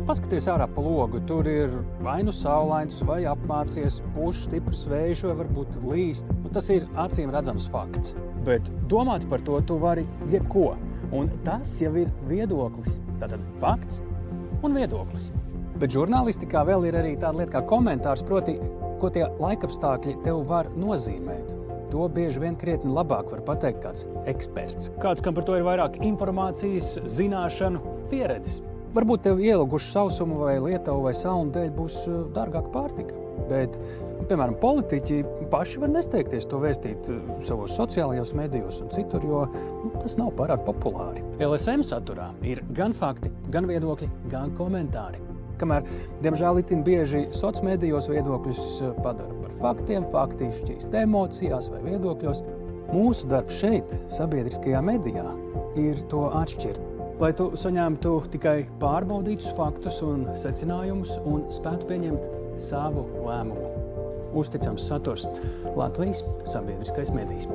paskaties ārā pa logu, tur ir vai nu saulains, vai apmācies, pūš stiprs vējš, vai varbūt līst. Tas ir acīm redzams fakts. Bet domāt par to tu vari jebko. Un tas jau ir viedoklis. Tātad fakts un viedoklis. Bet žurnālistikā vēl ir arī tāda lieta kā komentārs, proti, ko tie laikapstākļi tev var nozīmēt. To bieži vien krietni labāk var pateikt kāds eksperts. Kāds, kam par to ir vairāk informācijas, zināšanu, pieredzes. Varbūt tev ielgušu sausumu vai lietavu vai salnu dēļ būs dārgāka pārtika. Bet, piemēram, politiķi paši var nesteigties to vēstīt savos sociālajos medijos un citur, jo tas nav pārāk populāri. LSM saturā ir gan fakti, gan viedokļi, gan komentāri. Kamēr, diemžēl, itin bieži sociālmedijos viedokļus padara par faktiem, fakti šķīst emocijās vai viedokļos. Mūsu darbs šeit, sabiedriskajā medijā, ir to atšķirt. Lai tu saņemtu tikai pārbaudītus faktus un secinājumus un spētu pieņemt savu lēmumu. Uzticams saturs. Latvijas sabiedriskais medijs.